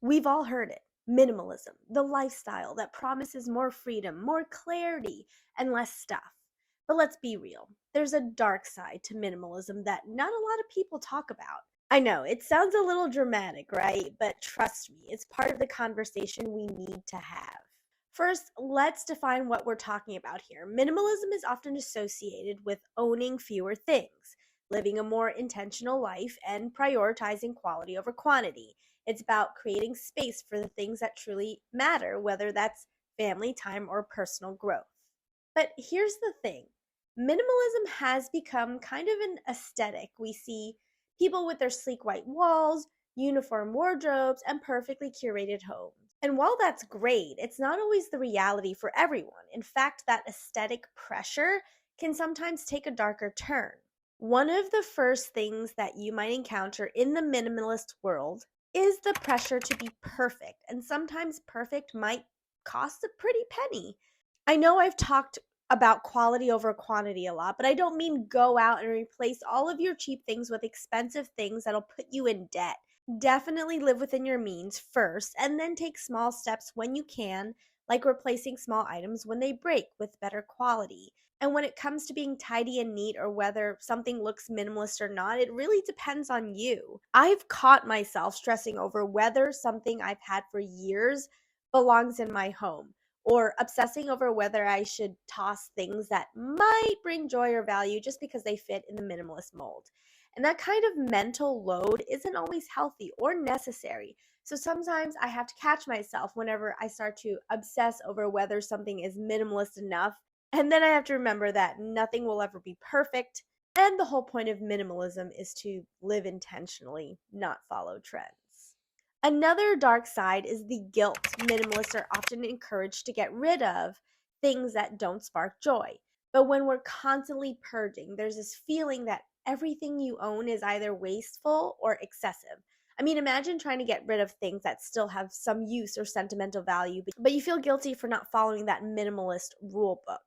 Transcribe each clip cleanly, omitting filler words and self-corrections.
We've all heard it. Minimalism, the lifestyle that promises more freedom, more clarity, and less stuff. But let's be real. There's a dark side to minimalism that not a lot of people talk about. I know, it sounds a little dramatic, right? But trust me, it's part of the conversation we need to have. First, let's define what we're talking about here. Minimalism is often associated with owning fewer things, living a more intentional life, and prioritizing quality over quantity. It's about creating space for the things that truly matter, whether that's family time or personal growth. But here's the thing, minimalism has become kind of an aesthetic. We see people with their sleek white walls, uniform wardrobes, and perfectly curated homes. And while that's great, it's not always the reality for everyone. In fact, that aesthetic pressure can sometimes take a darker turn. One of the first things that you might encounter in the minimalist world is the pressure to be perfect, and sometimes perfect might cost a pretty penny. I know I've talked about quality over quantity a lot, but I don't mean go out and replace all of your cheap things with expensive things that'll put you in debt. Definitely live within your means first, and then take small steps when you can, like replacing small items when they break with better quality. And when it comes to being tidy and neat, or whether something looks minimalist or not, it really depends on you. I've caught myself stressing over whether something I've had for years belongs in my home, or obsessing over whether I should toss things that might bring joy or value just because they fit in the minimalist mold. And that kind of mental load isn't always healthy or necessary. So sometimes I have to catch myself whenever I start to obsess over whether something is minimalist enough. And then I have to remember that nothing will ever be perfect. And the whole point of minimalism is to live intentionally, not follow trends. Another dark side is the guilt minimalists are often encouraged to get rid of things that don't spark joy. But when we're constantly purging, there's this feeling that everything you own is either wasteful or excessive. I mean, imagine trying to get rid of things that still have some use or sentimental value, but you feel guilty for not following that minimalist rule book.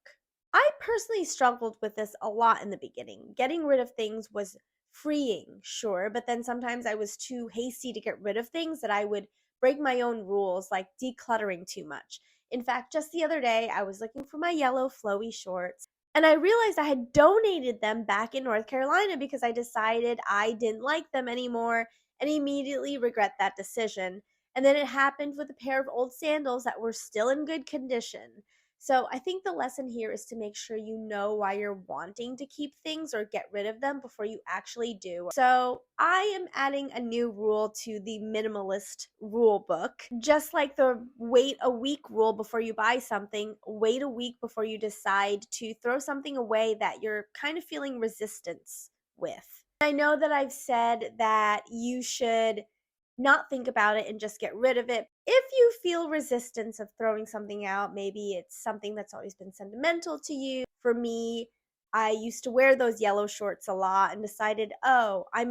I personally struggled with this a lot in the beginning. Getting rid of things was freeing, sure, but then sometimes I was too hasty to get rid of things that I would break my own rules, like decluttering too much. In fact, just the other day, I was looking for my yellow flowy shorts, and I realized I had donated them back in North Carolina because I decided I didn't like them anymore and immediately regret that decision. And then it happened with a pair of old sandals that were still in good condition. So I think the lesson here is to make sure you know why you're wanting to keep things or get rid of them before you actually do. So I am adding a new rule to the minimalist rule book. Just like the wait a week rule before you buy something, wait a week before you decide to throw something away that you're kind of feeling resistance with. I know that I've said that you should not think about it and just get rid of it. If you feel resistance of throwing something out, maybe it's something that's always been sentimental to you. For me, I used to wear those yellow shorts a lot and decided, oh, I'm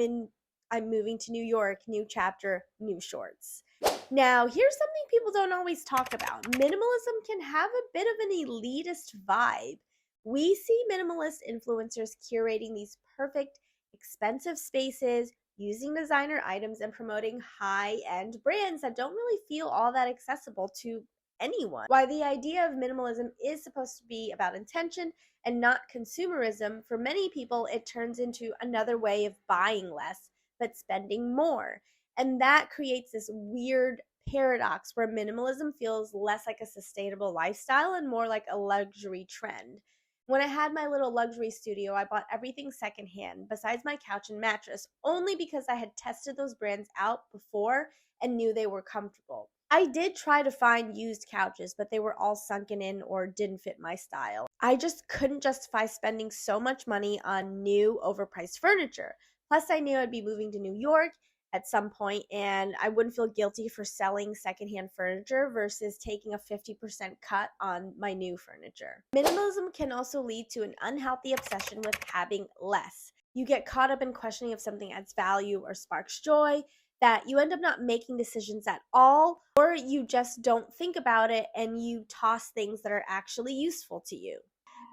moving to New York, new chapter, new shorts. Now, here's something people don't always talk about. Minimalism can have a bit of an elitist vibe. We see minimalist influencers curating these perfect, expensive spaces, using designer items, and promoting high-end brands that don't really feel all that accessible to anyone. While the idea of minimalism is supposed to be about intention and not consumerism, for many people it turns into another way of buying less but spending more. And that creates this weird paradox where minimalism feels less like a sustainable lifestyle and more like a luxury trend. When I had my little luxury studio, I bought everything secondhand besides my couch and mattress, only because I had tested those brands out before and knew they were comfortable. I did try to find used couches, but they were all sunken in or didn't fit my style. I just couldn't justify spending so much money on new, overpriced furniture. Plus, I knew I'd be moving to New York at some point, and I wouldn't feel guilty for selling secondhand furniture versus taking a 50% cut on my new furniture. Minimalism can also lead to an unhealthy obsession with having less. You get caught up in questioning if something adds value or sparks joy, that you end up not making decisions at all, or you just don't think about it and you toss things that are actually useful to you.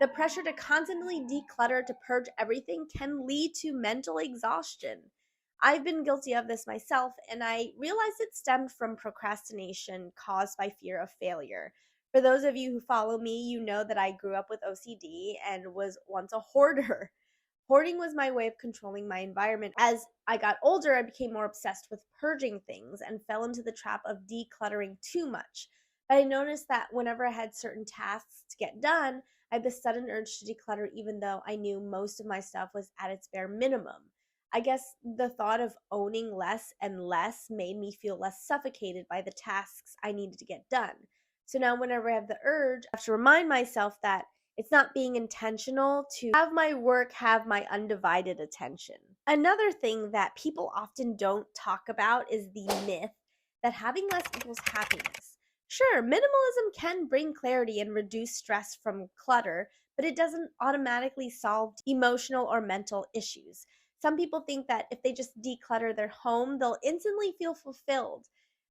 The pressure to constantly declutter, to purge everything, can lead to mental exhaustion. I've been guilty of this myself, and I realized it stemmed from procrastination caused by fear of failure. For those of you who follow me, you know that I grew up with OCD and was once a hoarder. Hoarding was my way of controlling my environment. As I got older, I became more obsessed with purging things and fell into the trap of decluttering too much. But I noticed that whenever I had certain tasks to get done, I had this sudden urge to declutter, even though I knew most of my stuff was at its bare minimum. I guess the thought of owning less and less made me feel less suffocated by the tasks I needed to get done. So now, whenever I have the urge, I have to remind myself that it's not being intentional to have my work have my undivided attention. Another thing that people often don't talk about is the myth that having less equals happiness. Sure, minimalism can bring clarity and reduce stress from clutter, but it doesn't automatically solve emotional or mental issues. Some people think that if they just declutter their home, they'll instantly feel fulfilled,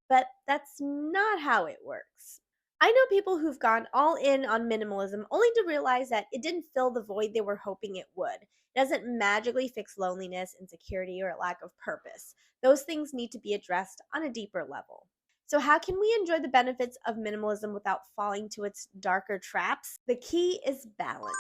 but that's not how it works. I know people who've gone all in on minimalism only to realize that it didn't fill the void they were hoping it would. It doesn't magically fix loneliness, insecurity, or a lack of purpose. Those things need to be addressed on a deeper level. So, how can we enjoy the benefits of minimalism without falling to its darker traps? The key is balance.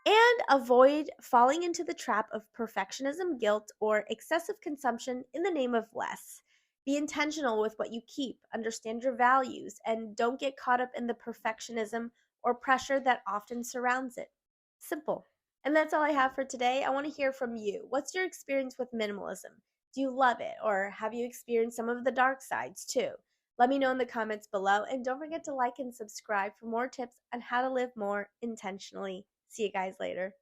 And avoid falling into the trap of perfectionism, guilt, or excessive consumption in the name of less. Be intentional with what you keep, understand your values, and don't get caught up in the perfectionism or pressure that often surrounds it. Simple. And that's all I have for today. I want to hear from you. What's your experience with minimalism? Do you love it, or have you experienced some of the dark sides too? Let me know in the comments below, and don't forget to like and subscribe for more tips on how to live more intentionally. See you guys later.